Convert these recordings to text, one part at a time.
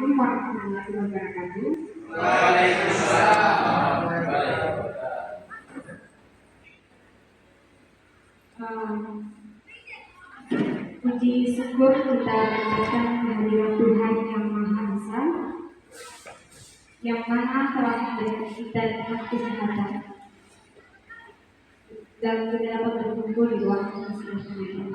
Assalamualaikum warahmatullahi wabarakatuh. Waalaikumsalam warahmatullahi wabarakatuh. Puji syukur kita panjatkan kehadirat Tuhan yang Maha Esa, yang mana telah memberikan kita nikmat kesehatan dan kita dapat berkumpul di waktu masing-masing.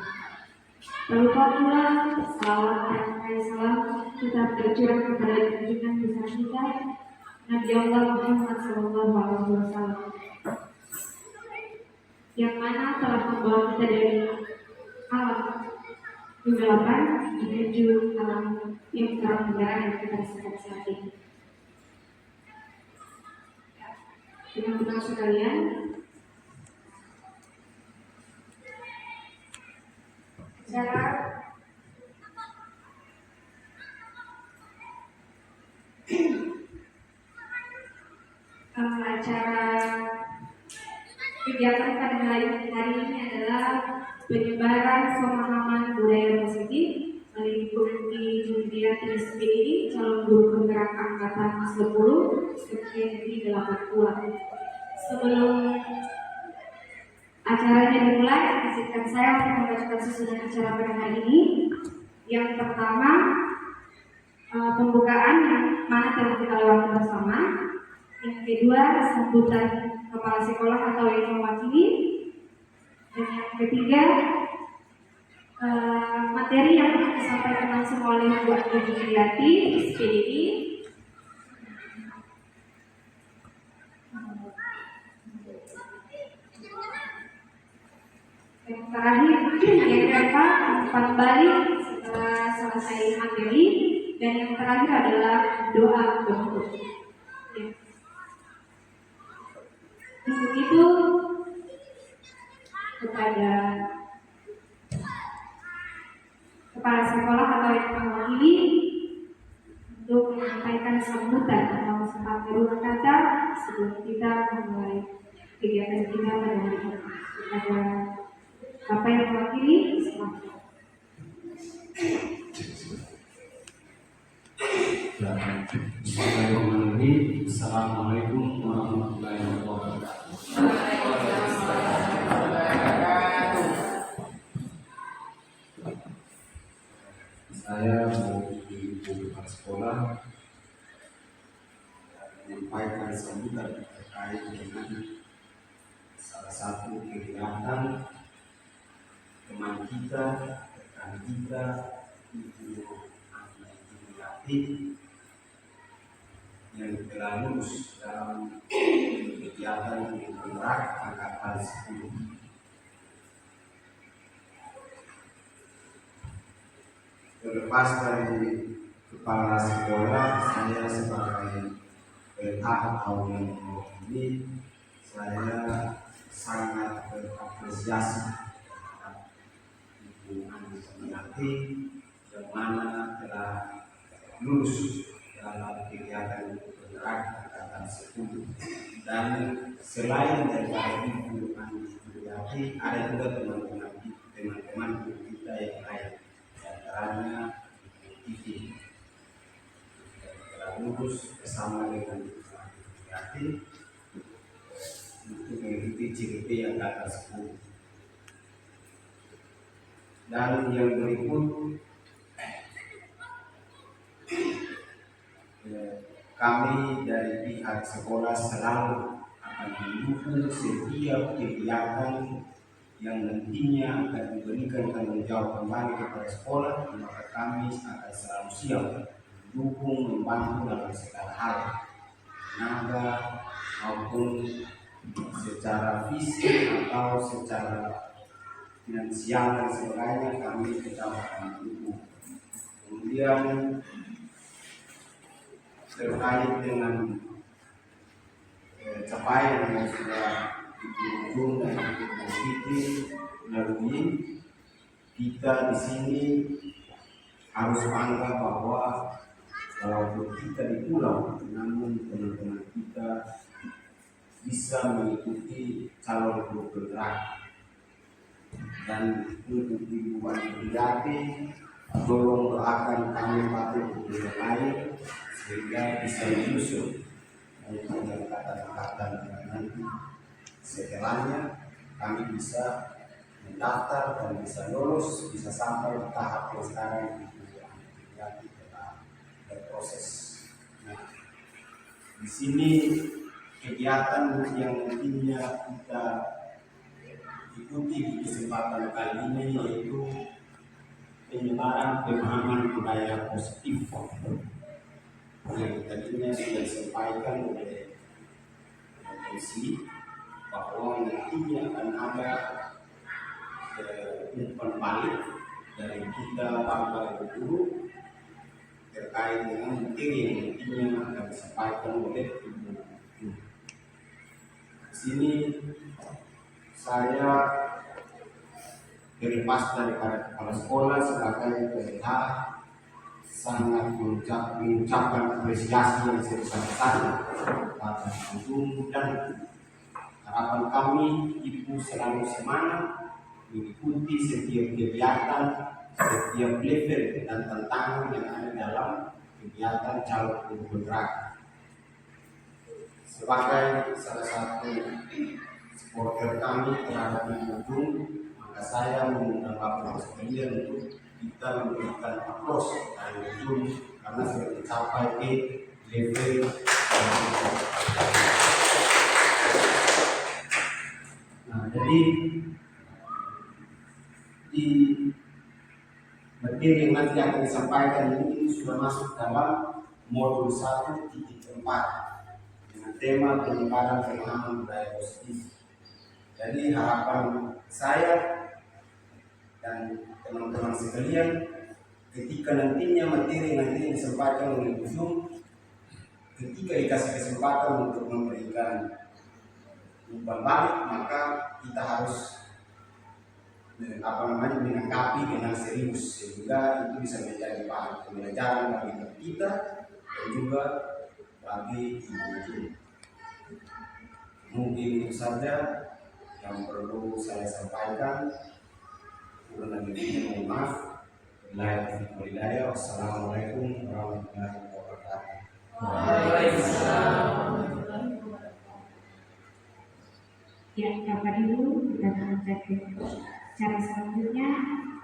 Terlupa pula salawat dan salam kita tercurah kepada junjungan besar kita Nabi Allah Muhammad SAW, yang mana telah membawa kita dari alam kegelapan menuju alam yang terang benderang yang kita rasakan saat ini. Teman-teman sekalian, acara kegiatan pada hari ini adalah penyebaran pemahaman budaya positif meliputi Juliati SPDI calon guru penggerak angkatan 10 seperti 80. Sebelum acaranya dimulai, izinkan saya untuk membacakan susunan acara pada hari ini. Yang pertama, pembukaan yang mana telah kita lewati bersama. Yang kedua, sambutan kepala sekolah atau yang mewakili. Dan yang ketiga, materi yang akan disampaikan langsung oleh Bu Juliati SPDI. Yang terakhir, yang keempat, umpan balik setelah selesai materi. Dan yang terakhir adalah doa penutup. Untuk itu, kepada kepala sekolah atau yang mewakili untuk menyampaikan sambutan atau sepatah kata sebelum kita memulai kegiatan kita pada hari ini. Kepada Bapak yang mewakili, silakan. Bismillahirrahmanirrahim. Assalamualaikum warahmatullahi wabarakatuh. Saya mewakili ibu kepala sekolah menyampaikan sambutan terkait dengan salah satu kegiatan teman kita, rekan kita, Ibu Juliati yang telah lulus dalam kegiatan penggerak angkatan 10. Terlepas dari kepala sekolah, saya sebagai PA atau yang mewakili, saya sangat berapresiasi terhadap Ibu Juliati yang mana telah lulus dalam kegiatan penggerak angkatan 10. Dan selain daripada Ibu Juliati, ada juga teman-teman kita yang lain, antaranya TV telah lulus bersama dengan Ibu Juliati untuk mengikuti CGP angkatan 10. Dan yang berikut, kami dari pihak sekolah selalu akan mendukung setiap kegiatan yang nantinya akan diberikan tanggung jawab kembali kepada sekolah, maka kami akan selalu siap mendukung, membantu dalam segala hal, tenaga maupun secara fisik atau secara finansial dan sebagainya, kami tetap akan mendukung. Kemudian terkait dengan capaian yang sudah dikunjung dan positif melalui, kita di sini harus bangga bahwa walaupun kita di pulau, namun teman-teman kita bisa mengikuti calon guru penggerak. Dan untuk Ibu Juliati tolong doakan kami patut untuk yang lain sehingga bisa menyusun angkatan-angkatan yang nanti setelahnya kami bisa mendaftar dan bisa lolos, bisa sampai di tahap yang sekarang itu lagi telah berproses. Nah, di sini kegiatan yang nantinya kita ikuti di kesempatan kali ini yaitu penyebaran pemahaman budaya positif yang tadinya sudah disampaikan oleh MC bahwa nantinya akan ada umpan balik dari kita para guru terkait dengan materi yang nantinya akan disampaikan oleh ibu. Di sini saya terlepas daripada kepala sekolah sebagai PLH sangat mengucapkan apresiasi yang sebesar-besarnya pada ibu dan harapan kami ibu selalu semangat mengikuti setiap kegiatan, setiap level dan tantangan yang ada dalam kegiatan calon guru bergerak. Sebagai salah satu supporter kami terhadap ibu, maka saya mengundang Bapak sekalian untuk kita memberikan aplaus dari ibu karena sudah mencapai di level nah, jadi di materi yang nanti akan disampaikan ini sudah masuk dalam modul 1.4 dengan tema penyebaran pemahaman budaya positif. Jadi harapan saya dan teman-teman sekalian ketika nantinya materi yang disampaikan oleh Zoom, ketika dikasih kesempatan untuk memberikan umpan balik, maka kita harus menanggapi dengan serius sehingga itu bisa menjadi bahan pembelajaran bagi kita dan juga bagi ibu. Mungkin itu saja yang perlu saya sampaikan. Kurang lebihnya mohon maaf. Wassalamualaikum warahmatullahi wabarakatuh. Waalaikumsalam. Ya, Bapak Ibu, kita lanjut ke cara selanjutnya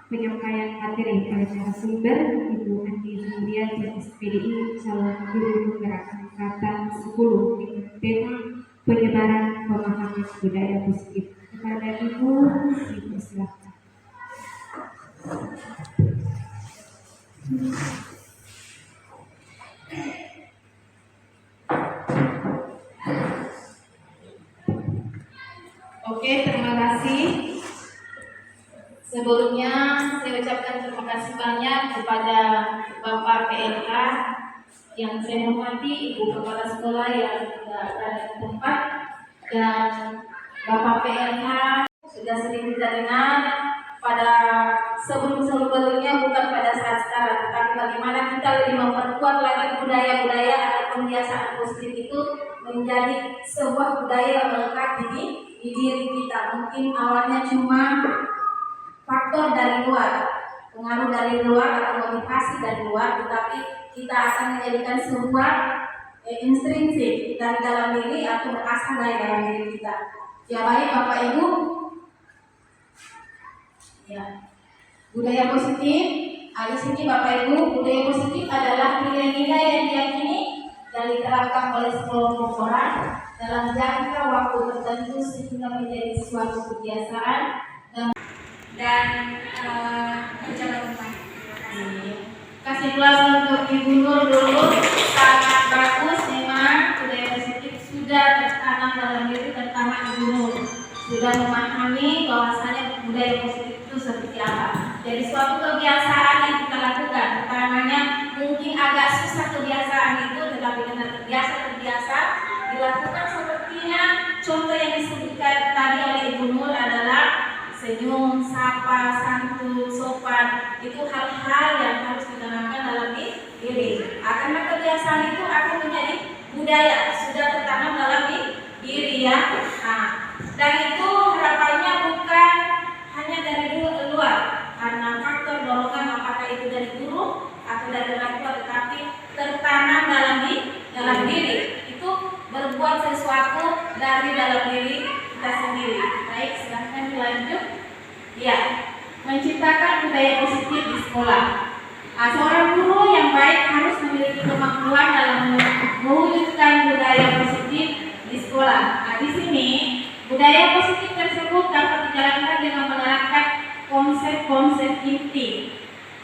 penyampaian materi oleh narasumber Ibu Andi Julian SPDI calon guru penggerak angkatan 10 dengan tema penyebaran pemahaman budaya positif. Kepada Ibu silakan. Oke, terima kasih. Sebelumnya saya ucapkan terima kasih banyak kepada Bapak PLH yang saya hormati, Ibu Kepala Sekolah yang sudah ada di tempat, dan Bapak PLH sudah sering kita dengar pada sebelum-sebelumnya, bukan pada saat sekarang, tetapi bagaimana kita lebih memperkuat lagi budaya-budaya atau kebiasaan positif itu menjadi sebuah budaya yang melekat di diri kita. Mungkin awalnya cuma faktor dari luar, pengaruh dari luar atau motivasi dari luar, tetapi kita akan menjadikan sebuah intrinsik dari dalam diri atau berasal dari dalam diri kita. Ya baik Bapak Ibu, ya budaya positif. Di sini Bapak Ibu, budaya positif adalah nilai-nilai yang diyakini dan diterapkan oleh sekelompok orang dalam jangka waktu tertentu sehingga menjadi suatu kebiasaan dan berjalan rumah. Kasih kelas untuk Ibu Nur dulu, sangat bagus memang budaya positif sudah tertanam dalam diri, terutama Ibu Nur sudah memahami bahwasanya budaya positif itu seperti apa. Jadi suatu kebiasaan yang kita lakukan, pertamanya mungkin agak susah kebiasaan itu, tetapi dengan terbiasa dilakukan sepertinya contoh yang disebutkan tadi oleh Ibu Nur adalah senyum, sapa, santun, sopan. Itu hal-hal yang harus ditanamkan dalam diri. Karena kebiasaan itu akan menjadi budaya, sudah tertanam dalam diri ya. Dan itu harapannya bukan hanya dari luar, karena faktor dorongan apakah itu dari menciptakan budaya positif di sekolah. Seorang guru yang baik harus memiliki kemampuan dalam mewujudkan budaya positif di sekolah. Di sini budaya positif tersebut dapat dijalankan dengan menerapkan konsep-konsep inti.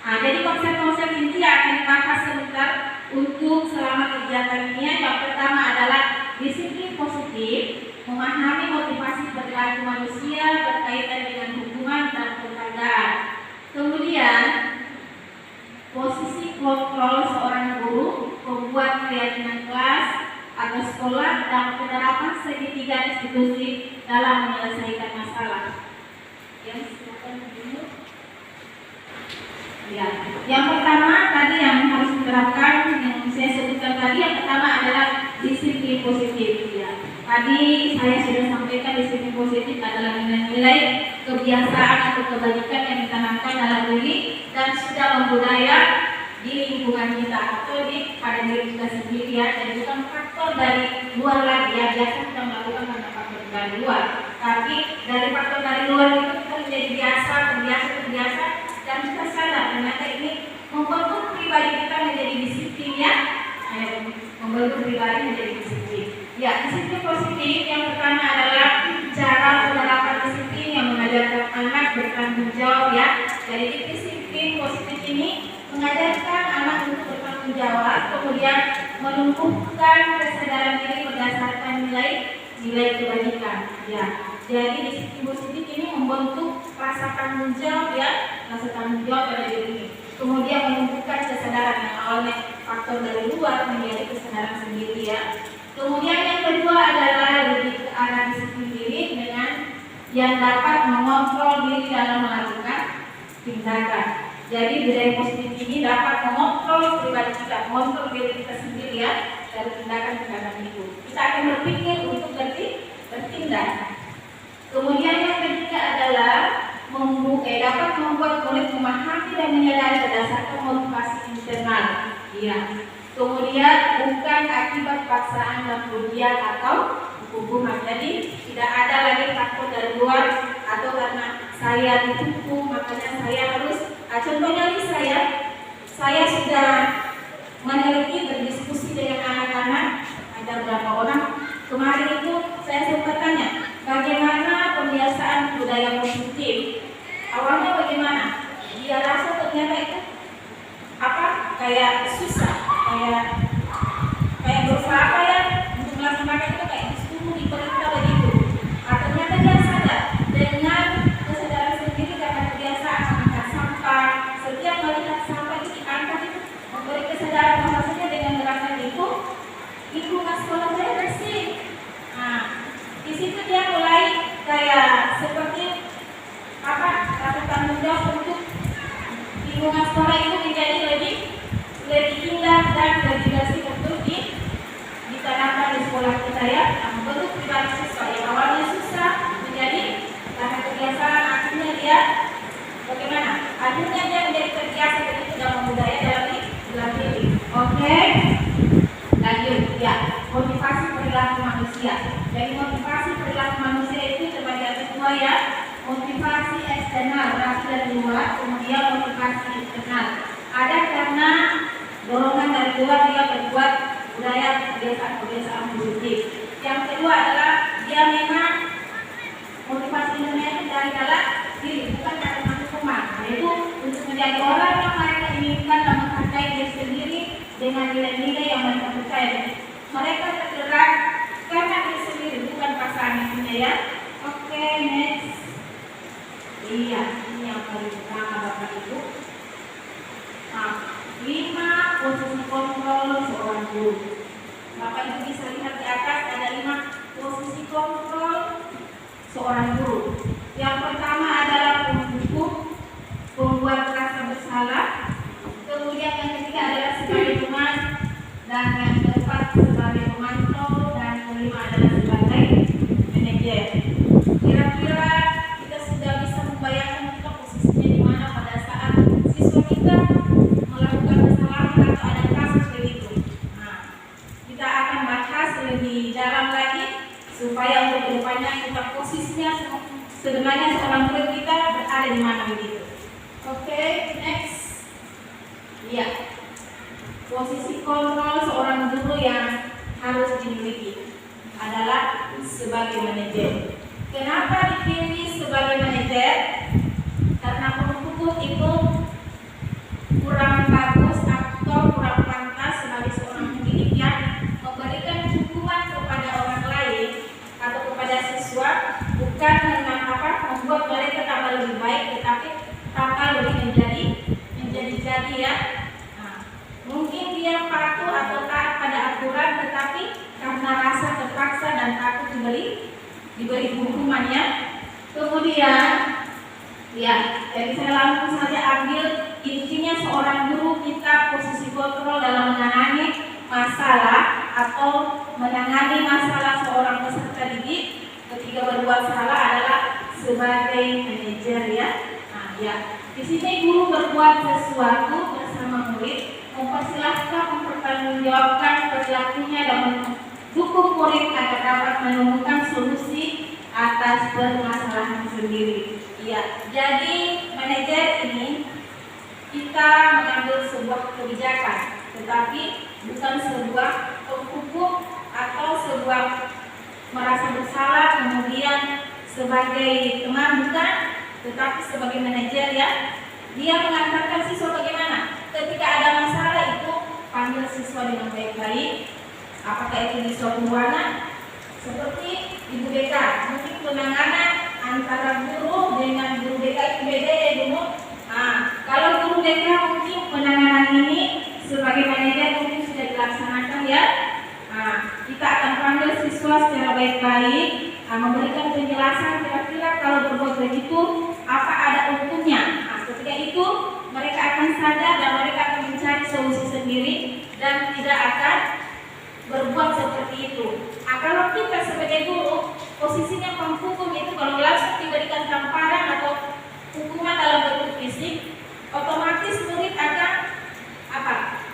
Jadi konsep-konsep inti akan dibahas sebentar untuk selama kegiatan ini. Yang pertama adalah disiplin positif, memahami motivasi perilaku manusia berkaitan dengan hubungan dan penghargaan. Kemudian posisi kontrol seorang guru, membuat keyakinan kelas atau sekolah dan penerapan segitiga institusi dalam menyelesaikan masalah. Ya, yang pertama tadi yang harus diterapkan yang saya sebutkan tadi, yang pertama adalah disiplin positif. Ya, tadi saya sudah sampaikan disiplin positif adalah nilai-nilai kebiasaan atau kebajikan yang ditanamkan dalam diri dan sudah membudaya di lingkungan kita atau pada diri kita sendiri ya, dan bukan faktor dari luar lagi ya. Biasa kita melakukan karena faktor dari luar, tapi dari faktor dari luar itu kita menjadi terbiasa dan kita sadar ternyata ini membentuk pribadi kita menjadi disiplin ya, membentuk pribadi menjadi disiplin. Ya, disiplin positif yang pertama adalah cara penerapan disiplin yang mengajarkan anak bertanggung jawab ya. Jadi disiplin positif ini mengajarkan anak untuk bertanggung jawab, kemudian menumbuhkan kesadaran diri berdasarkan nilai kebajikan. Ya, jadi disiplin positif ini membentuk rasa tanggung jawab ya, rasa tanggung jawab pada diri ini. Kemudian menumbuhkan kesadaran yang awalnya faktor dari luar menjadi kesadaran sendiri ya. Kemudian yang kedua adalah lebih ke arah disiplin diri dengan yang dapat mengontrol diri dalam melakukan tindakan. Jadi budaya positif ini dapat mengontrol pribadi kita, mengontrol diri kita sendiri ya dari tindakan-tindakan itu. Kita akan berpikir untuk bertindak. Kemudian yang ketiga adalah dapat membuat murid memahami dan menyadari berdasarkan motivasi internal. Iya. Kemudian bukan akibat paksaan dan pujian atau hukuman. Jadi tidak ada lagi faktor dari luar atau karena saya dihukum makanya saya harus. Contohnya ini saya sudah meneliti berdiskusi dengan anak-anak, ada berapa orang kemarin itu saya sempat tanya bagaimana pembiasaan budaya positif. Awalnya bagaimana? Dia rasa ternyata itu kayak susah, kayak berusaha ya untuk melaksanakan itu kayak disuruh diperintah begitu. Ternyata dia sadar dengan kesadaran sendiri karena kebiasaan mengangkat sampah. Setiap melihat sampah itu diangkat itu memberi kesadaran bahwasanya dengan gerakan itu lingkungan sekolah saya bersih. Di situ dia mulai kayak seperti rasa tanggung jawab untuk lingkungan sekolah itu menjadi lebih indah dan lebih bersih untuk ditanamkan di sekolah kita ya. Membentuk pribadi siswa yang awalnya susah menjadi karena kebiasaan, akhirnya dia bagaimana? Akhirnya dia menjadi terbiasa begitu dalam budaya dalam diri. Oke, lanjut ya. Motivasi perilaku manusia. Jadi motivasi perilaku manusia itu terbagi atas dua ya. Motivasi eksternal berasal dari luar, kemudian motivasi internal. Ada karena dorongan dari luar dia berbuat budaya kebiasaan positif. Yang kedua adalah dia memang motivasi internal itu dari dalam diri, bukan karena hukuman. Yaitu untuk menjadi orang yang mereka inginkan dan menghargai diri sendiri dengan nilai-nilai yang mereka percaya. Mereka tergerak karena diri sendiri, bukan pasangan yang punya ya. Oke, next. Iya, ini yang paling pertama Bapak Ibu. 5 posisi kontrol seorang guru. Bapak Ibu bisa lihat di atas ada 5 posisi kontrol seorang guru. Yang pertama adalah penghukum, pembuat rasa bersalah. Kemudian yang ketiga adalah sebagai teman, dan yang keempat sebagai pemantau, dan kelima adalah sebagai manajer. Kira-kira kita sudah bisa membayangkan kita posisinya di mana pada saat siswa kita melakukan kesalahan atau ada kasus begitu. Kita akan bahas lebih dalam lagi supaya untuk kedepannya kita posisinya sebenarnya seorang murid kita berada di mana begitu. Oke, next. Ya, posisi kontrol seorang guru yang harus dimiliki adalah sebagai manajer. Kenapa dipilih sebagai manajer? Karena hukum itu kurang bagus atau kurang pantas sebagai seorang pendidik yang memberikan hukuman kepada orang lain atau kepada siswa bukan dengan membuat mereka tambah lebih baik, tetapi tambah lebih menjadi ya. Nah, mungkin dia patuh atau taat pada aturan, tetapi karena rasa terpaksa dan takut diberi hukumannya. Kemudian ya, jadi saya langsung saja ambil intinya seorang guru kita posisi kontrol dalam menangani masalah atau menangani masalah seorang peserta didik ketika berbuat salah adalah sebagai manajer ya. Nah ya, di sini guru berbuat sesuatu bersama murid, mempersilahkan mempertanggungjawabkan perilakunya dan mendukung murid agar dapat menemukan solusi atas permasalahan sendiri. Ya, jadi manajer ini kita mengambil sebuah kebijakan, tetapi bukan sebuah hukum atau sebuah merasa bersalah kemudian sebagai teman, bukan, tetapi sebagai manajer ya. Dia mengantarkan siswa bagaimana ketika ada masalah itu panggil siswa dengan baik-baik. Apakah itu di suatu ruangan seperti ibu BK, mungkin penanganan antara guru dengan guru BK itu beda ya guru. Nah, kalau guru BK mungkin penanganan ini sebagai manajer mungkin sudah dilaksanakan ya. Nah, kita akan panggil siswa secara baik-baik, memberikan penjelasan kira-kira kalau berbuat begitu apa ada hukumnya. Nah, ketika itu mereka akan sadar dan mereka akan mencari solusi sendiri dan tidak akan berbuat seperti itu. Nah, kalau kita sebagai guru posisinya penghukum itu kalau langsung diberikan tamparan atau hukuman dalam bentuk fisik, otomatis murid akan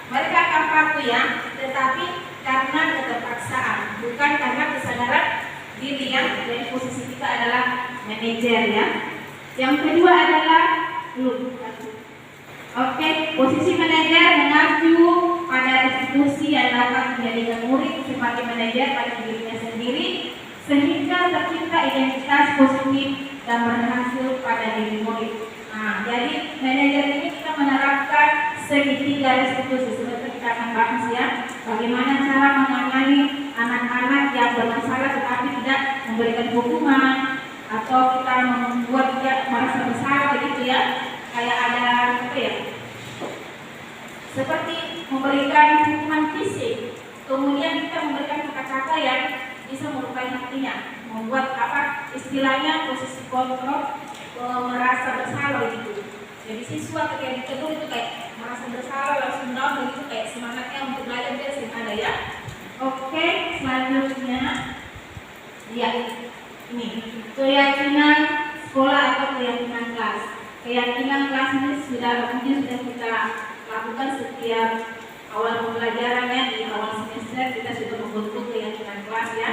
mereka akan patuh ya, tetapi karena keterpaksaan, bukan karena kesadaran diri yang dari posisi kita adalah manajer ya. Yang kedua adalah posisi manajer mengacu pada institusi yang dapat menjadikan murid sebagai manajer bagi dirinya sendiri sehingga tercipta identitas positif dan berhasil pada diri murid. Nah, jadi manajer ini kita menerapkan segitiga institusi seperti kita akan bahas ya, bagaimana cara menangani anak-anak yang bermasalah tetapi tidak memberikan hukuman atau kita membuat dia merasa bersalah begitu ya, kayak ada seperti memberikan hukuman fisik, kemudian kita memberikan kata-kata yang bisa melukai hatinya, membuat istilahnya posisi kontrol merasa bersalah begitu. Jadi siswa ketika ditegur itu kayak merasa bersalah langsung down begitu, kayak semangatnya untuk belajar dia sering ada ya. Oke, selanjutnya ya ini keyakinan sekolah atau keyakinan kelas. Keyakinan kelas ini sudah kita lakukan setiap awal pembelajarannya di awal semester kita sudah membentuk keyakinan kelas ya.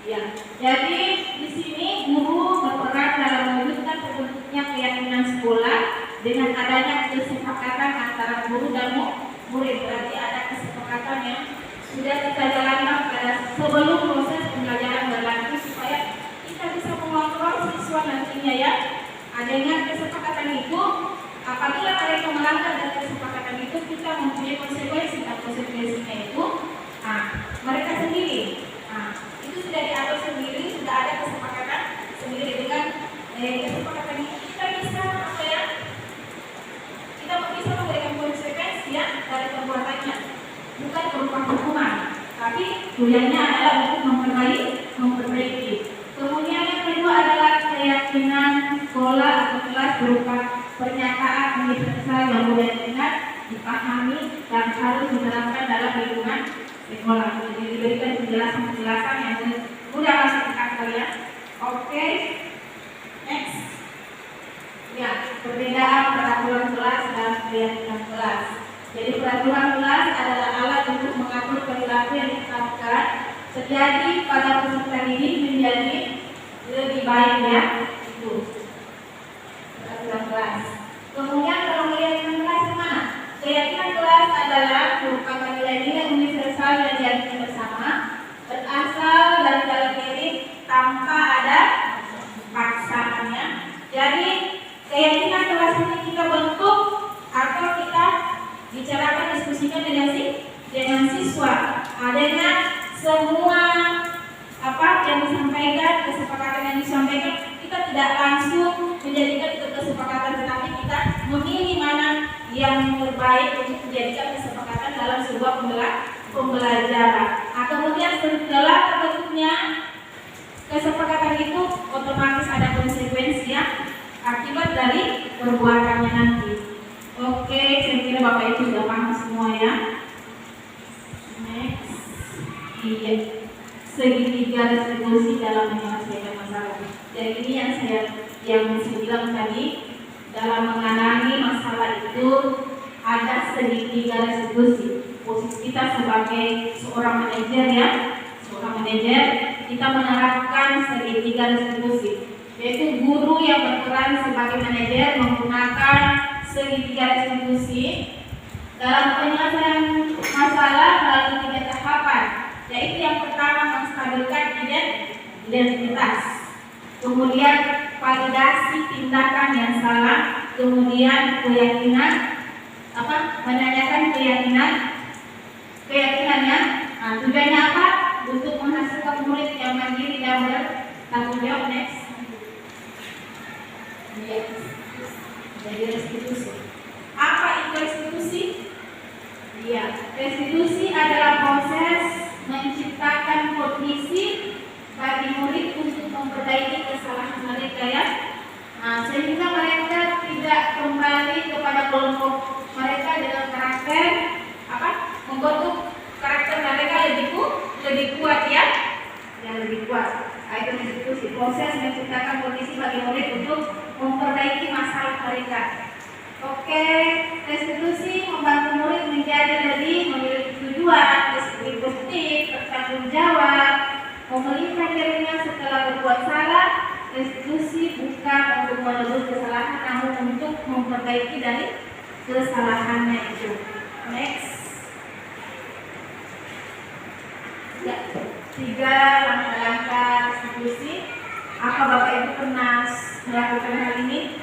Ya, jadi di sini guru berperan dalam mewujudkan terbentuknya keyakinan sekolah dengan adanya kesepakatan antara guru dan murid. Berarti ada kesepakatan yang sudah kita jalankan pada sebelum proses pembelajaran berlangsung supaya kita bisa mengontrol siswa nantinya ya. Dengan kesepakatan itu, apabila mereka melanggar dari kesepakatan itu, kita mempunyai konsekuensi dan konsekuensinya itu mereka sendiri. Itu sudah diatur sendiri, sudah ada kesepakatan sendiri dengan kesepakatan ini kita bisa kita bisa memberikan konsekuensi ya dari perbuatannya, bukan berupa hukuman, tapi tujuannya adalah untuk memperbaiki. Kemudian yang kedua adalah keyakinan sekolah atau kelas berupa pernyataan universal yang mudah diingat, dipahami dan harus diterapkan dalam lingkungan sekolah. Jadi diberikan penjelasan yang mudah masuk ke akal ya. Oke, next. Ya, perbedaan peraturan kelas dan keyakinan kelas. Jadi peraturan kelas adalah alat untuk mengatur perilaku yang ditetapkan terjadi pada peserta didik menjadi lebih baik ya. Itu peraturan kelas. Kemudian tidak langsung menjadikan itu kesepakatan, tetapi kita memilih mana yang terbaik untuk menjadikan kesepakatan dalam sebuah pembelajaran. Nah, kemudian setelah terbentuknya kesepakatan itu otomatis ada konsekuensi ya akibat dari perbuatannya nanti. Oke, saya kira Bapak Ibu sudah paham semua ya. Next. Iya. Segitiga restitusi dalam menyelesaikan masalah. Jadi ini yang saya bilang tadi, dalam mengalami masalah itu ada segitiga restitusi. Posisi kita sebagai seorang manajer ya, kita menerapkan segitiga restitusi, yaitu guru yang berperan sebagai manajer menggunakan segitiga restitusi dalam penyelesaian masalah melalui 3 tahapan, yaitu yang pertama menstabilkan identitas, kemudian validasi tindakan yang salah, kemudian menanyakan keyakinannya. Nah, tujuannya apa? Untuk menghasilkan murid yang mandiri dan bertanggung jawab. Next. Jadi restitusi. Apa itu restitusi? Restitusi adalah proses menciptakan kondisi bagi murid untuk memperbaiki kesalahan mereka ya. Nah, sehingga mereka tidak kembali kepada kelompok mereka dengan karakter membentuk karakter mereka lebih kuat ya, yang lebih kuat. Itu restitusi, proses menciptakan kondisi bagi murid untuk memperbaiki masalah mereka. Oke, restitusi membantu murid menjadi lebih memiliki tujuan, lebih positif, bertanggung jawab, memulihkan dirinya setelah berbuat salah. Restitusi bukan untuk menebus kesalahan, namun untuk memperbaiki dari kesalahannya itu. Next. 3 langkah-langkah restitusi. Apa Bapak Ibu pernah melakukan hal ini?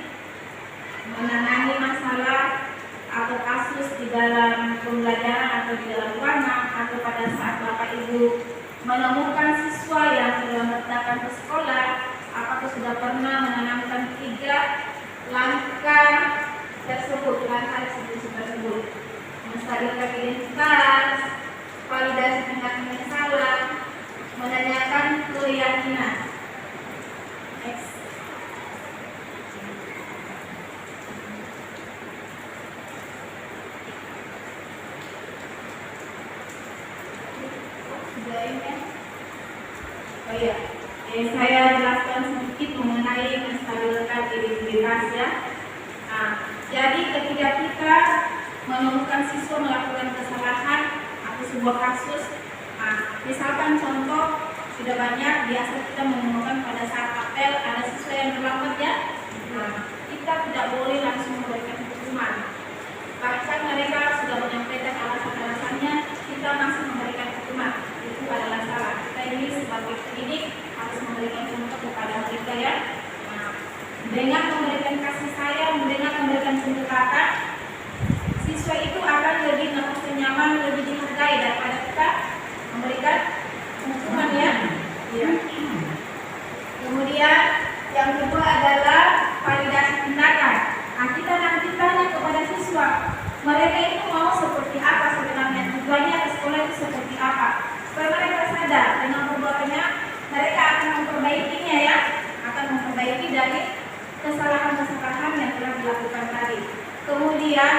Menangani masalah atau kasus di dalam pembelajaran atau di dalam ruangan, atau pada saat Bapak Ibu menemukan siswa yang terlambat datang ke sekolah, apakah sudah pernah menanamkan 3 langkah tersebut, langkah restitusi tersebut? Menstabilkan identitas, validasi tindakan yang salah, menanyakan keyakinan. Next. Saya jelaskan sedikit mengenai menstabilkan identitas ya. Nah, jadi ketika kita menemukan siswa melakukan kesalahan atau sebuah kasus, misalkan contoh sudah banyak biasa kita menemukan pada saat apel ada siswa yang terlambat ya. Kita tidak boleh langsung memberikan hukuman. Bahkan mereka sudah menyampaikan alasan-alasannya, kita masih memberikan hukuman. Itu adalah salah. Kita ini sebagai pendidik harus memberikan contoh kepada mereka ya. Dengan memberikan kasih sayang, dengan memberikan pendekatan, siswa itu akan lebih merasa nyaman, lebih dihargai daripada kita memberikan hukuman ya. Kemudian yang kedua adalah validasi tindakan. Kita nanti tanya kepada siswa, mereka itu mau seperti apa sebenarnya, tujuannya ke sekolah itu seperti apa, supaya mereka sadar dengan perbuatannya mereka akan memperbaikinya ya, akan memperbaiki dari kesalahan-kesalahan yang telah dilakukan tadi. Kemudian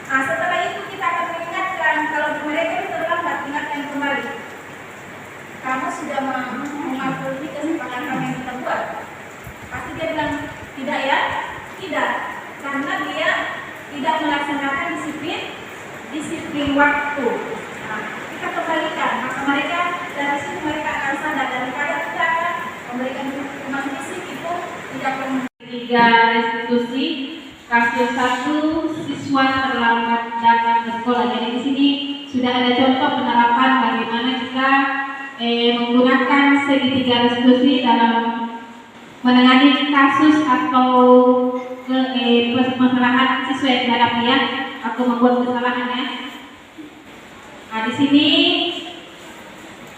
setelah itu kita akan mengingatkan, kalau mereka itu terlambat, ingatkan kembali, kamu sudah mematuhi kesepakatan yang kita buat. Pasti dia bilang tidak ya, tidak, karena dia tidak melaksanakan disiplin waktu. Kita kembalikan, maka mereka dari situ mereka akan sadar, daripada kita akan memberikan hukuman fisik itu tidak perlu. 3 restitusi. Kasus 1, siswa terlambat datang ke sekolah. Jadi di sini sudah ada contoh penerapan bagaimana kita menggunakan segitiga restitusi dalam menangani kasus atau permasalahan siswa yang dihadapi ya, atau membuat kesalahan ya. Nah, di sini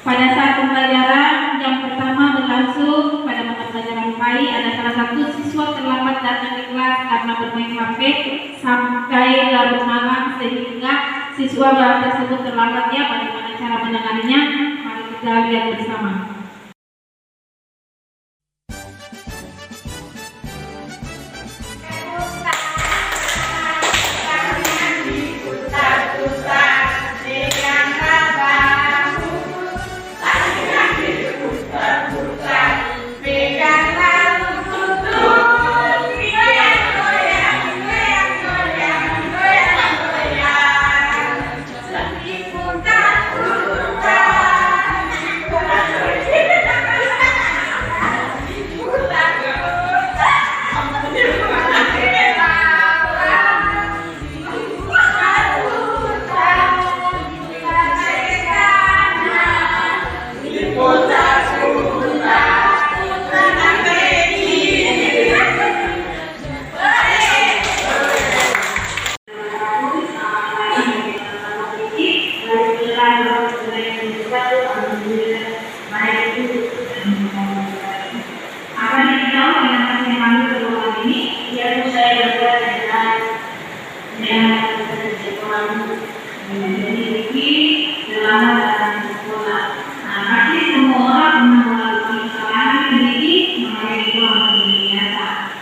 pada saat pembelajaran yang pertama berlangsung pada mata pelajaran PAI, ada salah satu siswa terlambat datang ke kelas karena bermain HP sampai larut malam sehingga siswa tersebut terlambat. Ya, bagaimana cara menanganinya? Mari kita lihat bersama.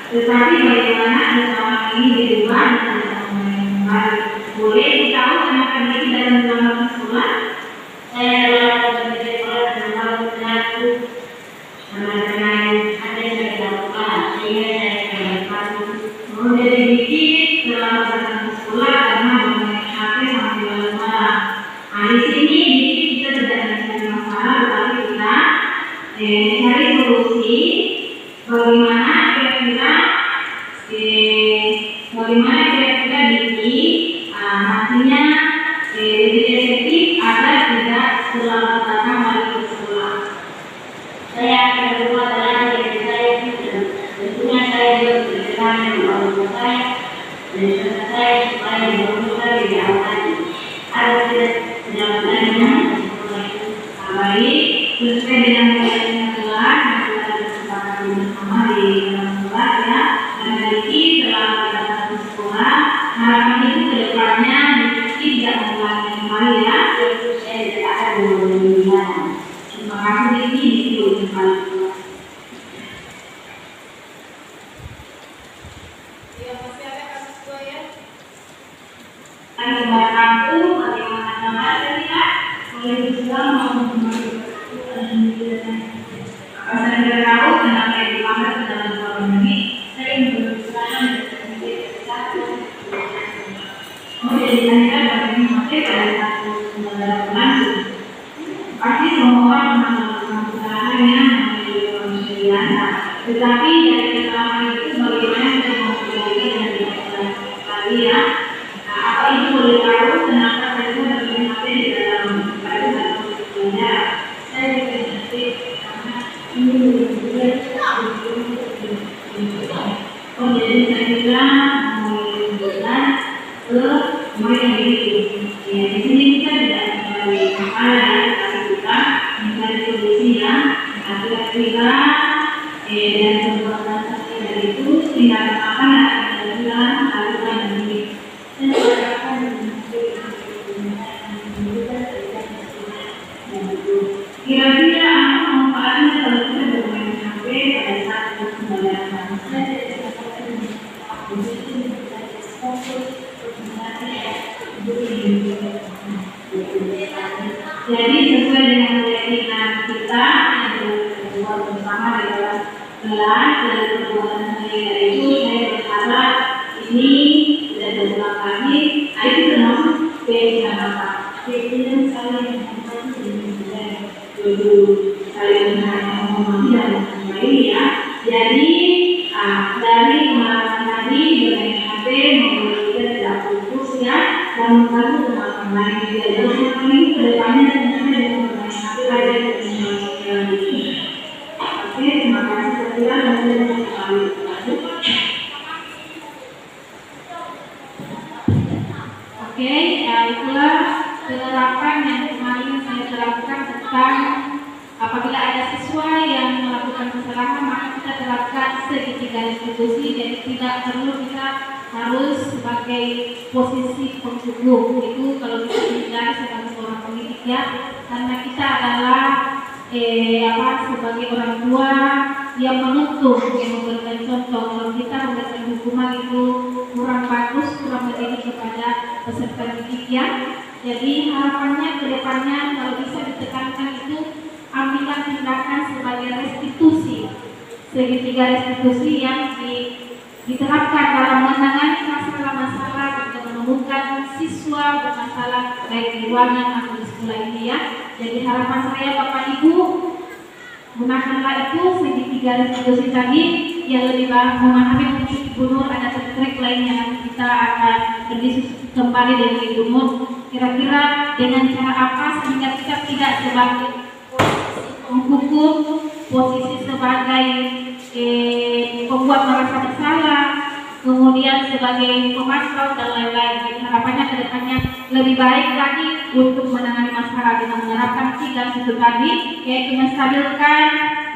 Tetapi bagaimana selama ini di rumah boleh tahu anak-anak ini dalam melakukan sekolah? Saya adalah berbagai sekolah dan tahu perilaku anak-anak ada yang saya lakukan sehingga saya lakukan. Kemudian dikit selama datang ke sekolah karena bermain HP sampai malam malam. Di sini kita tidak mencari masalah, tetapi kita mencari solusi. Bagaimana kira-kira Diki nantinya lebih efektif agar tidak selalu datang balik ke sekolah. Saya akan berbuat dalam diri saya dan tentunya saya juga bekerja dengan orang saya dan saudara saya supaya berusaha di awal agar tidak menjalankannya baik sesuai dengan keadaan kelas. Bersama di dalam kelas ya, dan dari selama datang ke sekolah, harapan itu kedepannya tidak mengulangi kembali ya. Saya tidak akan mengulangi. Terima kasih Diki di kembali. Ya masih ada kasus tua ya. Tadi aku bagaimana namanya ya? Boleh Islam maupun saya tidak tahu kenapa yang dipakai dalam forum ini. Saya berusaha kemudian ditanya bagaimana memakai pada satu kendaraan langsung. Pasti semua orang melakukan usahanya menjadi manusia biasa. Tetapi dari pengalaman itu bagaimana kita mempelajari dan dilakukan kali ya. Apa itu boleh tahu kenapa saya bermain HP di dalam baju dan belajar? Saya berpikir jadi saya kira menunjukkan ke mereka itu. Ya, di sini kita tidak mencari masalah ya, tapi kita mencari solusi yang kira-kira dan perbuatan saya itu tindakan apa yang akan dilakukan dan ini. Kira-kira apa manfaatnya kalau kita bermain HP pada saat pembelajaran? Jadi sesuai dengan keyakinan kita yang dibuat bersama di dalam kelas dari perbuatan saya itu, saya berharap ini tidak berulang lagi. Itu termasuk keyakinan apa? Keyakinan saya yang dulu saya memahami dan memahami ya. Jadi dari pengalaman tadi dengan HP membuat kita tidak fokus ya dan membantu teman-teman lain juga. Dan teman-teman ini kedepannya ternyata dengan bermain HP ada di sosial media. Oke, terima kasih sekian dan saya kembali lanjut. Oke, itulah penerapan yang kemarin saya terapkan tentang apabila ada siswa yang melakukan kesalahan maka kita terapkan segitiga restitusi, jadi tidak perlu kita harus sebagai posisi penghukum. Itu kalau kita dilihat sebagai seorang pendidik ya, karena kita adalah sebagai orang tua yang menuntut, yang memberikan contoh. Kalau kita memberikan hukuman itu kurang bagus, kurang mendidik kepada peserta didik ya. Jadi harapannya ke depannya kalau bisa ditekankan itu ambillah tindakan sebagai restitusi, segitiga restitusi yang diterapkan dalam menangani masalah-masalah dan menemukan siswa bermasalah baik di ruangan atau di sekolah ini ya. Jadi harapan saya Bapak Ibu, gunakanlah itu segitiga restitusi tadi yang lebih baik memahami fungsi Ibu Nur. Ada trik lain yang kita akan berdiskusi kembali dengan Ibu Nur. Kira-kira dengan cara apa sehingga kita tidak sebagai menghukum, posisi sebagai pembuat merasa bersalah, kemudian sebagai pemasok dan lain-lain. Jadi harapannya ke depannya lebih baik lagi untuk menangani masalah dengan menerapkan 3 itu tadi, yaitu menstabilkan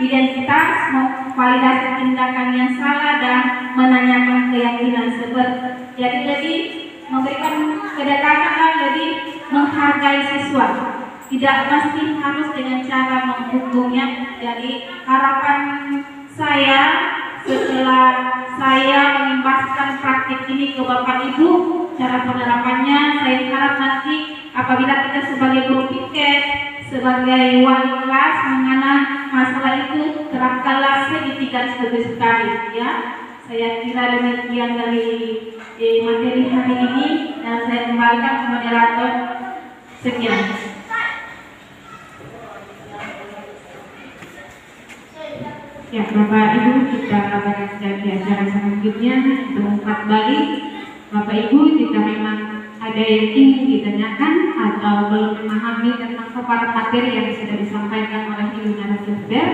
identitas, memvalidasi tindakan yang salah dan menanyakan keyakinan seperti jadi lebih memberikan kedekatan dan lebih menghargai siswa. Tidak pasti harus dengan cara menghukumnya. Jadi harapan saya setelah saya mengimbaskan praktik ini ke Bapak Ibu, cara penerapannya saya harap nanti apabila kita sebagai guru piket, sebagai wali kelas mengenai masalah itu terapkanlah segitiga sebagai sekali ya. Saya kira demikian dari materi hari ini dan saya kembalikan ke moderator. Sekian. Ya, Bapak Ibu, kita lanjutkan di acara selanjutnya tempat balik. Bapak Ibu, jika memang ada yang ingin ditanyakan atau belum memahami tentang paparan materi yang sudah disampaikan oleh Ibu narasumber,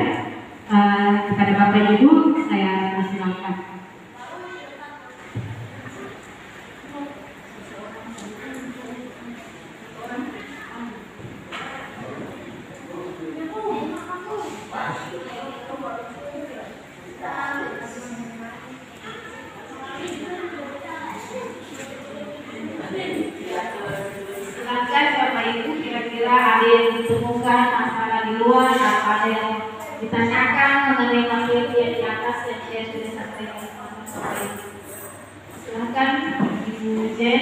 kepada Bapak Ibu saya persilakan. Ada yang ditemukan masalah di luar atau ada yang ditanyakan mengenai materi yang di atas yang saya sudah sampaikan. Silakan Ibu Jen.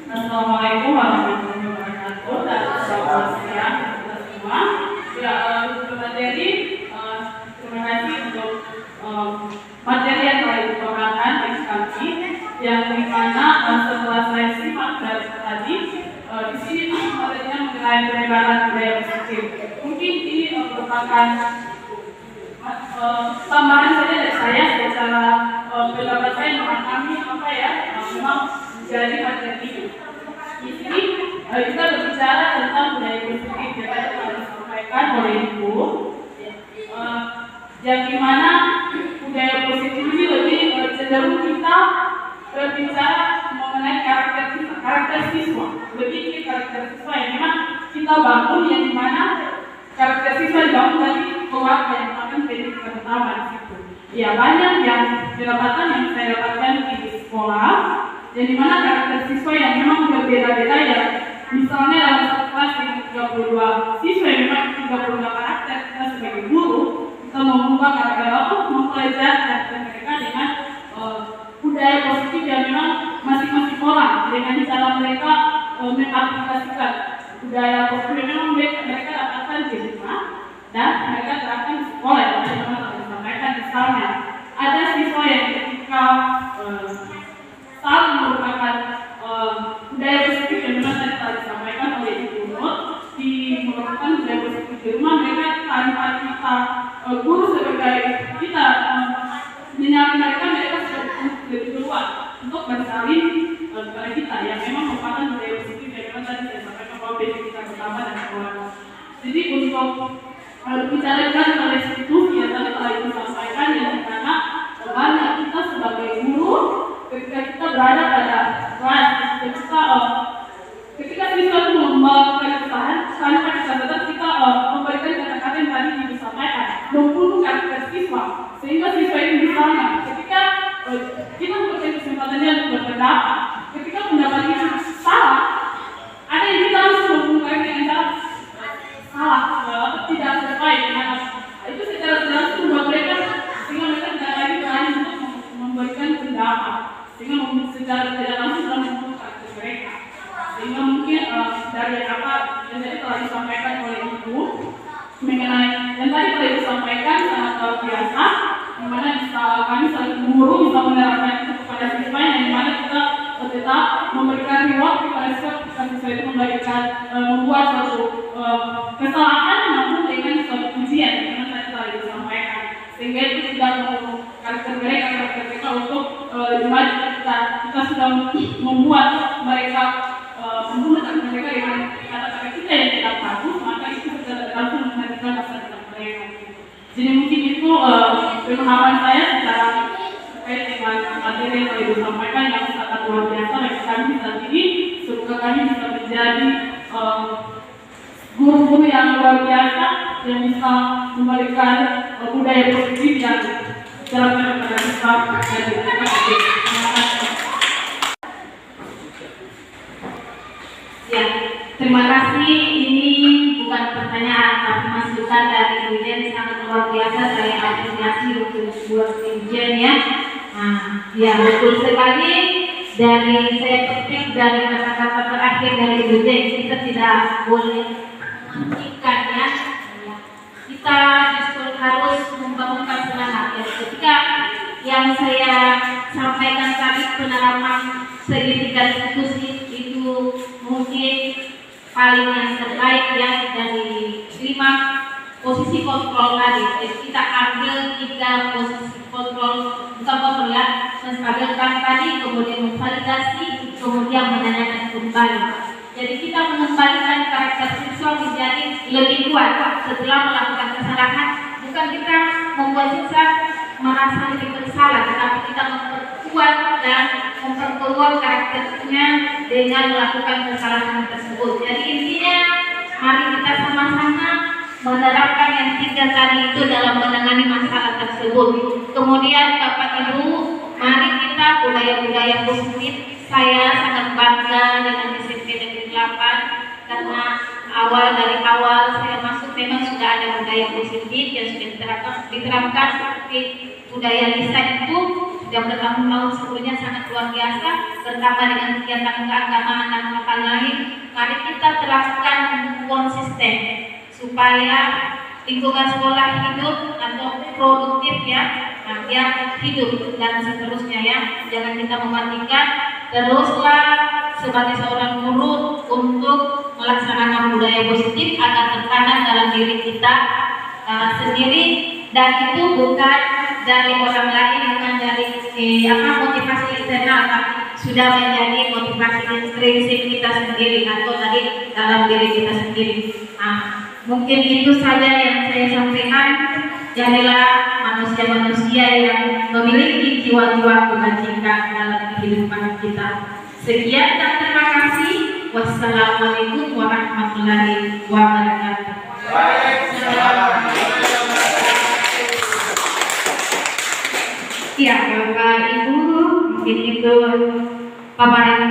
Assalamualaikum warahmatullahi wabarakatuh. Selamat siang semua. Ya, materi terima kasih untuk materi yang telah dibawakan kami, yang dimana setelah saya simak dari tadi di sini materinya mengenai penyebaran budaya positif. Mungkin ini merupakan tambahan saja dari saya secara pendapat saya memahami apa ya memang menjadi materi ini. Di sini kita berbicara tentang budaya positif yang tadi telah disampaikan oleh Ibu, yang dimana budaya positif ini lebih cenderung kita berbicara mengenai karakter siswa, lebih ke karakter siswa yang memang kita bangun, yang dimana karakter siswa dibangun dari keluarga yang akan pendidikan pertama di situ. Ya, banyak yang pendapatan yang saya dapatkan di sekolah, yang dimana karakter siswa yang memang berbeda-beda ya. Misalnya dalam satu kelas yang 32 siswa yang memang 32 karakter, kita sebagai guru kita mengubah karakter apa, mempelajari mereka dengan budaya positif yang memang masing-masing orang dengan cara mereka mengaplikasikan budaya positif yang memang mereka dapatkan di rumah dan mereka terapkan di sekolah. Yang memang telah disampaikan misalnya ada siswa yang ketika saat merupakan budaya positif yang memang tadi telah disampaikan oleh Ibu Nur, di merupakan budaya positif di rumah, mereka tanpa kita guru sebagai kita menyampaikan mereka sudah lebih keluar untuk bersalin kepada kita yang memang merupakan budaya positif yang memang tadi saya sampaikan bahwa kita pertama dan sekolah. Jadi untuk bicara dengan restitusi yang tadi telah disampaikan yang dimana secara tidak langsung sudah membentuk karakter mereka. Sehingga mungkin dari apa yang tadi telah disampaikan oleh Ibu mengenai yang tadi telah disampaikan sangat luar biasa, di mana kami saling guru bisa menerapkan itu kepada siswa, yang dimana kita tetap memberikan reward kepada siswa itu membuat suatu kesalahan namun dengan suatu pujian yang tadi telah disampaikan, sehingga itu sudah membentuk karakter mereka untuk kita sudah membuat mereka menggunakan mereka dengan kata-kata kita yang tidak bagus, maka itu sudah langsung menghadirkan masa depan mereka. Jadi mungkin itu pemahaman saya secara terkait dengan materi yang telah disampaikan yang sangat luar biasa bagi kami saat ini. Semoga kami bisa menjadi guru-guru yang luar biasa yang bisa memberikan budaya positif yang dalam kepada siswa dan terima kasih. Ya, terima kasih. Ini bukan pertanyaan tapi masukan dari Dirjen, sangat luar biasa. Saya apresiasi untuk sebuah Dirjen ya. Nah, ya betul sekali. Dari saya petik dari kata-kata terakhir dari Dirjen, kita tidak boleh menghentikan ya. Kita justru harus membangunkan semangat ya. Ketika yang saya sampaikan tadi penerapan segitiga diskusi itu mungkin paling yang terbaik ya dari 5 posisi kontrol tadi. Jadi kita ambil 3 posisi kontrol, bukan kontrol ya, menstabilkan tadi, kemudian memvalidasi, kemudian menanyakan kembali. Jadi kita mengembalikan karakter siswa menjadi lebih kuat setelah melakukan kesalahan. Bukan kita membuat siswa merasa lebih bersalah, tetapi kita memperkuat dan memperkuat karakternya dengan melakukan kesalahan tersebut. Jadi intinya, mari kita sama-sama menerapkan yang 3 tadi itu dalam menangani masalah tersebut. Kemudian Bapak Ibu, mari kita budaya-budaya positif. Saya sangat bangga dengan SMP Negeri 8 karena dari awal saya masuk memang sudah ada budaya positif yang sudah diterapkan seperti budaya lisan itu sudah bertahun-tahun sebelumnya sangat luar biasa, bertambah dengan kegiatan keagamaan dan hal lain. Mari kita terapkan konsisten supaya lingkungan sekolah hidup atau produktif ya, dia hidup dan seterusnya ya. Jangan kita mematikan, teruslah sebagai seorang guru untuk melaksanakan budaya positif agar tertanam dalam diri kita sendiri, dan itu bukan dari orang lain, bukan dari motivasi eksternal, tapi sudah menjadi motivasi intrinsik kita sendiri atau dari dalam diri kita sendiri. Mungkin itu saja yang saya sampaikan. Jadilah manusia-manusia yang memiliki jiwa-jiwa kebajikan dalam kehidupan kita. Sekian dan terima kasih. Wassalamualaikum warahmatullahi wabarakatuh. Ya, Bapak Ibu, mungkin itu paparan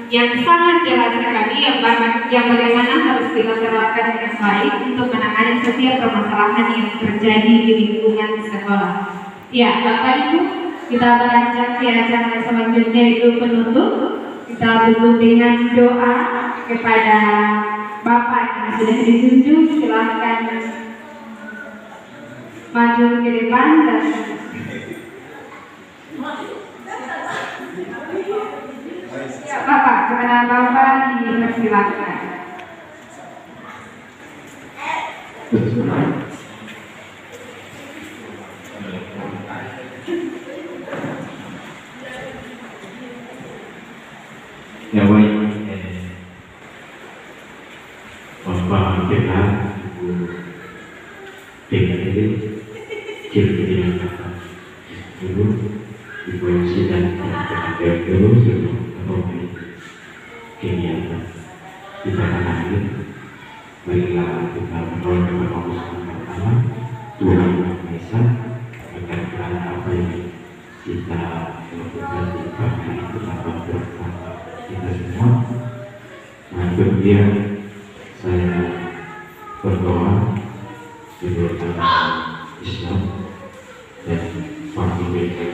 yang sangat jelas sekali yang bagaimana harus kita terapkan dengan baik untuk menangani setiap permasalahan yang terjadi di lingkungan sekolah. Ya, Bapak Ibu, kita beranjak ke acara selanjutnya itu penutup. Kita tutup dengan doa kepada Bapak yang sudah ditunjuk. Silakan maju ke depan dan Bapak, kepada Bapak dipersilakan. Ya baik, Bapak kita dengan ini ciri yang dapat dulu diproduksi dan dipakai dulu sebelum kegiatan kita akan baiklah kita berdoa kepada Allah Subhanahu Tuhan Yang Maha Esa agar apa yang kita lakukan di pagi itu dapat bermanfaat kita semua. Nah, kemudian saya berdoa menurut agama Islam dan waktu mereka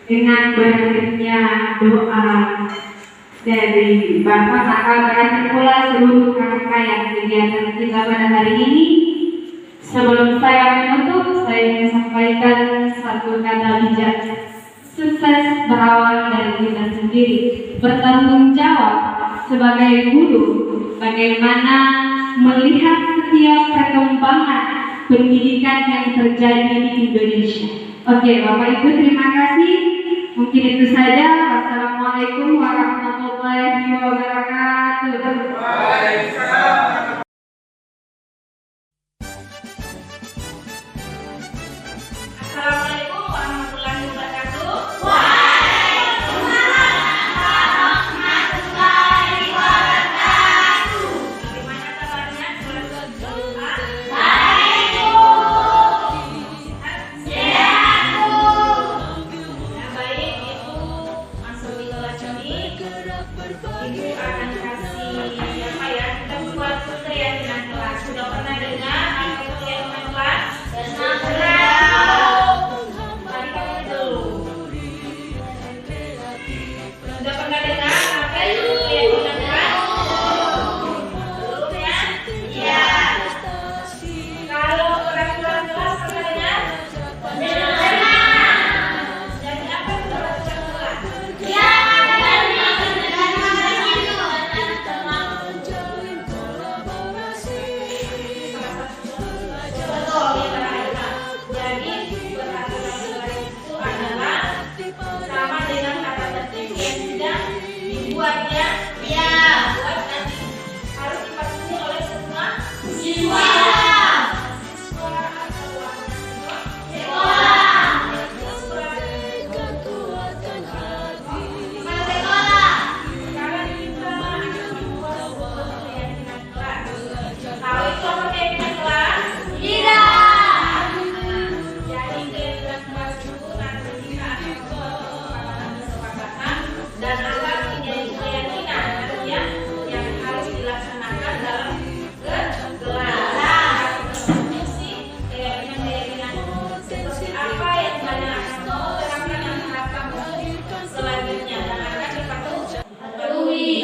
Dengan banyaknya doa dari Bapak, maka berakhir pula seluruh rangkaian kegiatan kita pada hari ini. Sebelum saya menutup, saya ingin sampaikan satu kata bijak. Sukses berawal dari kita sendiri. Bertanggung jawab sebagai guru, bagaimana melihat setiap perkembangan pendidikan yang terjadi di Indonesia. Oke, Bapak Ibu, terima kasih. Mungkin itu saja. Wassalamualaikum warahmatullahi wabarakatuh. Assalamualaikum warahmatullahi wabarakatuh. Bagaimana kabarnya? Baik, Ibu masuk di kelas ini. Ibu akan kasih apa ya? Kita buat keyakinan kelas. Sudah pernah dengar apa itu keyakinan kelas? Sudah pernah dengar apa itu keyakinan kelas? Belum ya? Iya. Kalau peraturan kelas pernah dengar? Jadi apa itu peraturan kelas? Betul, ya Kak. Jadi peraturan kelas itu adalah sama dengan kata tertib yang sudah dibuat ya. Iya. Buat nanti harus dipatuhi oleh semua siswa. Siswa atau anak sekolah. Sekarang kita akan membuat sebuah keyakinan kelas. Tahu itu apa keyakinan kelas? Jadi keyakinan kelas itu nanti kita akan membuat kesepakatan dan akan menjadi keyakinan artinya yang harus dilaksanakan dalam kelas. Misi keyakinan seperti apa yang banyak akan mau terapkan dan menerapkan untuk selanjutnya dan akan dipatuhi.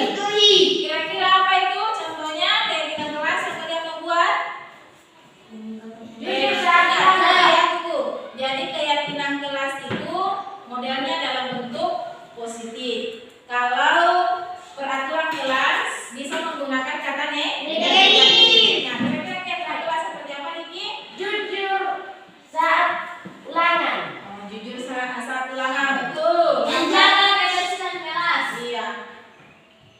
Kira-kira apa itu contohnya keyakinan kelas yang kalian membuat? Jujur saja ya Bu. Jadi keyakinan kelas itu modelnya dalam bentuk positif. Kalau peraturan kelas bisa menggunakan kata negatif. Nah, kira-kira keyakinan kelas seperti apa Niki? Jujur saat ulangan. Jujur saat ulangan, betul. Menjaga kebersihan kelas. Iya.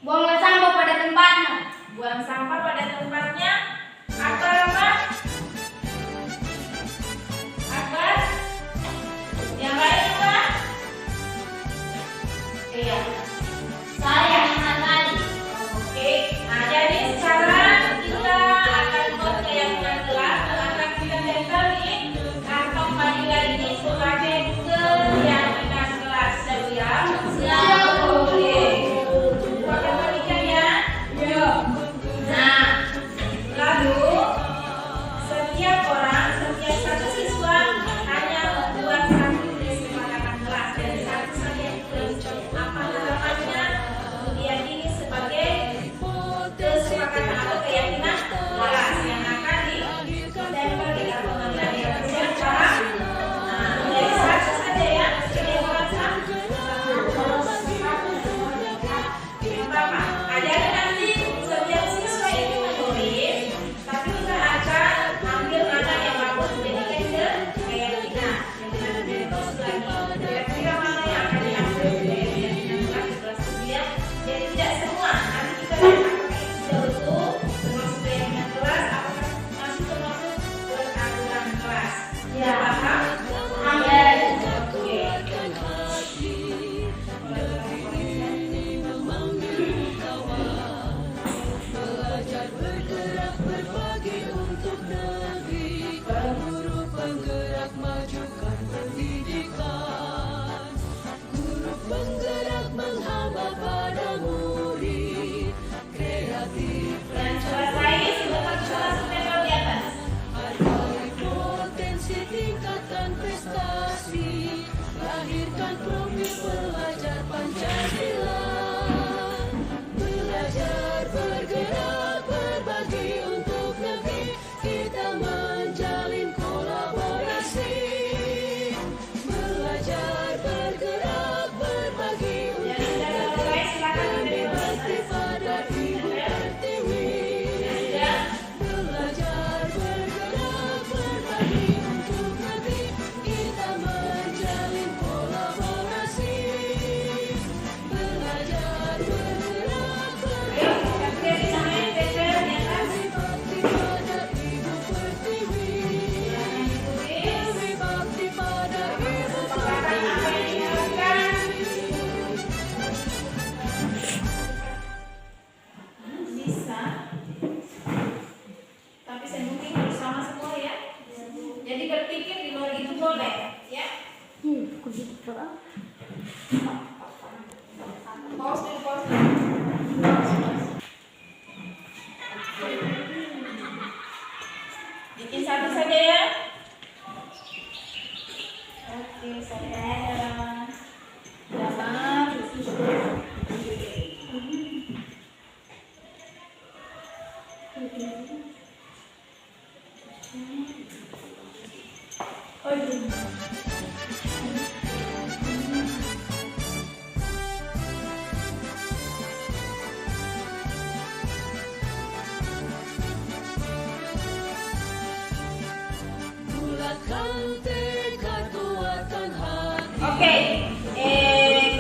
Buang sampah pada tempatnya. Buang sampah pada tempatnya. Apa? Yang lain apa? Iya. Saya menghargai. Oke. Nah, jadi sekarang kita akan buat keyakinan kelas dan akan kita tempel di kantong manila ini sebagai keyakinan kelas. Siap ya? Siap. Oke. Pakai manikan ya? Iya. Nah, Presentasi harus sama semua ya. Jadi berpikir di luar itu boleh, ya. Pause dulu, pause dulu. Bikin satu saja ya. Oke, saya dalam. Oke,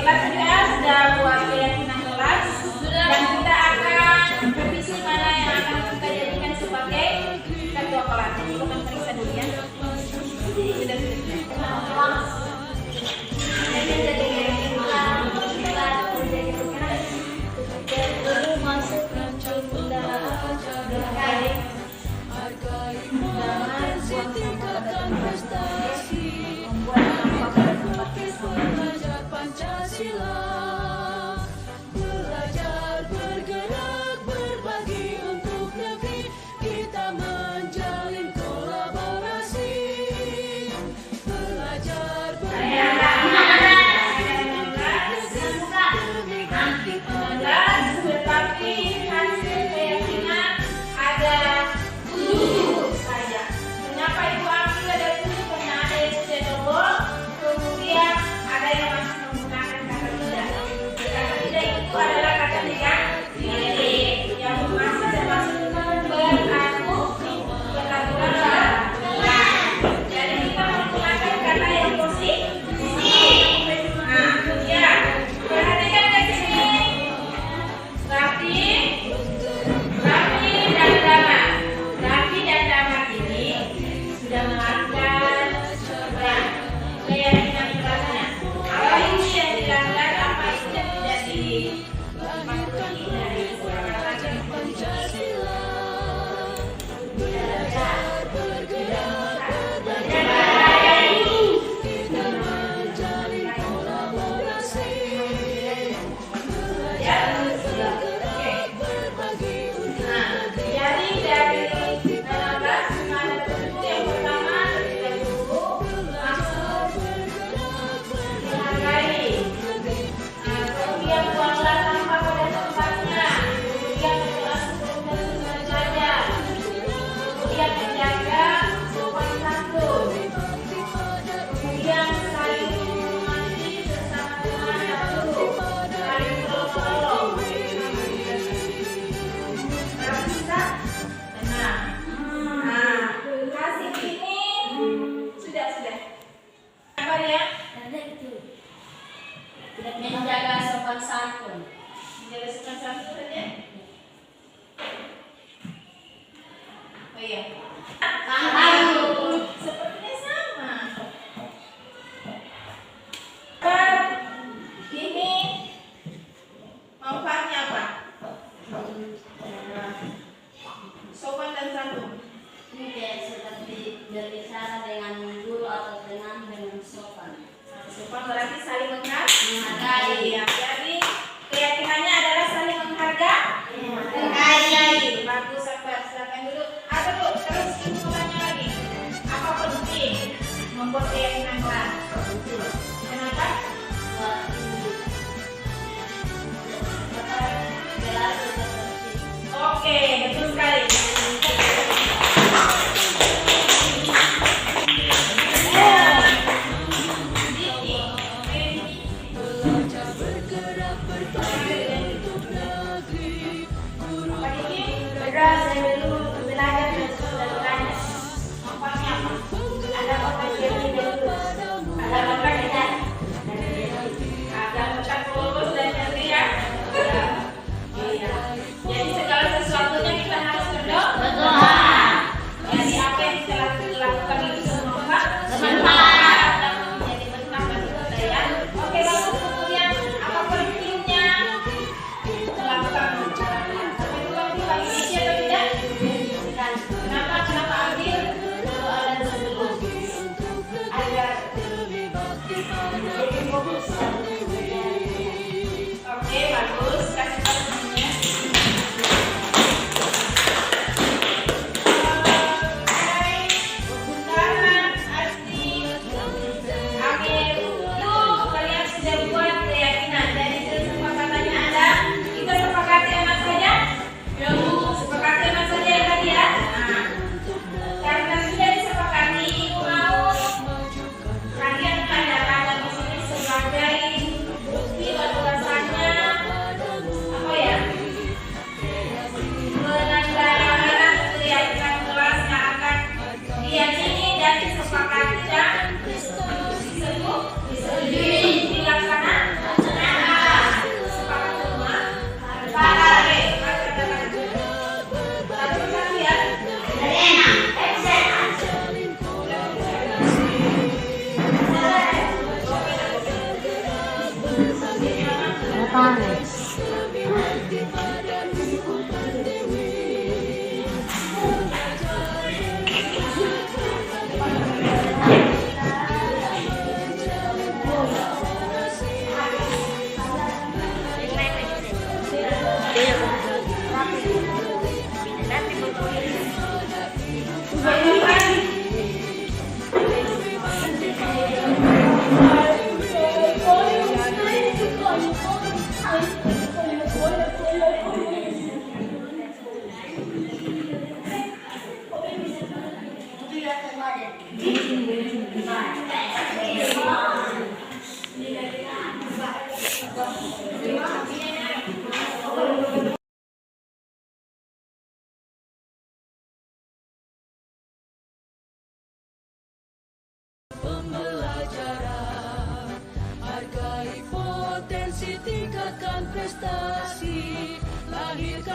kelas kita sudah buat keyakinan kelas dan kita akan revisi mana yang akan kita jadikan sebagai ketua kelas. Jadi kita periksa dulu ya. Sudah. Belajar bergerak berbagi untuk negeri, kita menjalin kolaborasi. Belajar bergerak Tetapi hasil keyakinan ada 7 saja. Kenapa ibu ambil ada 7? Karena ada yang sudah double, kemudian ada yang masih menggunakan kata tidak. Kata tidak itu adalah kata negatif yang masih termasuk berlaku berlakukan. Jadi kita menggunakan kata yang positif. Nah, ya, perhatikan di sini. Rafi dan Damar ini sudah melakukan keyakinan kelasnya. Apa ini yang dilanggar, apa itu yang tidak dipatuhi dari kata-kata Pancasila. Kita menjalin kolaborasi. Bergerak berbagi untuk negeri. Jadi dari 16 cuma ada 7 yang pertama terlebih dahulu masuk dihargai. Kemudian buanglah sampah pada tempatnya. Kemudian berkelas untuk belajar. Kemudian menjaga sopan santun. Kemudian saling menghormati bersama teman dahulu. Saling tolong-tolong. Bisa? Tenang. Nah, kasih ini sudah. Apa ya? Menjaga sopan santun. Menjaga sopan santun saja. Oh iya. Sepertinya sama. Ini manfaatnya apa? Sopan dan santun. Ini kayak seperti berbicara dengan guru atau dengan sopan. Sopan berarti saling menghargai. Ya. Jadi keyakinannya adalah saling menghargai. Bagus, sabar. Silakan dulu. Atau Bu, terus ibu tanya lagi. Apa penting membuat keyakinan kelas? Kenapa? Oke, betul sekali. Belajar bergerak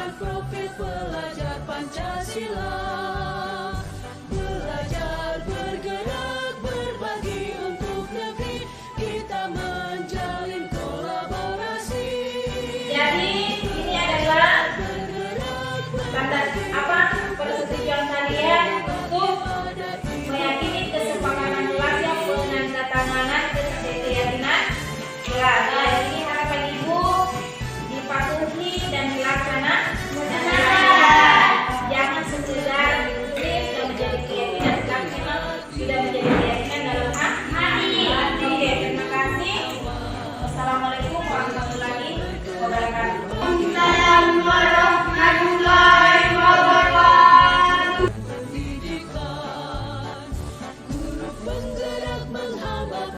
merupakan profil pelajar Pancasila.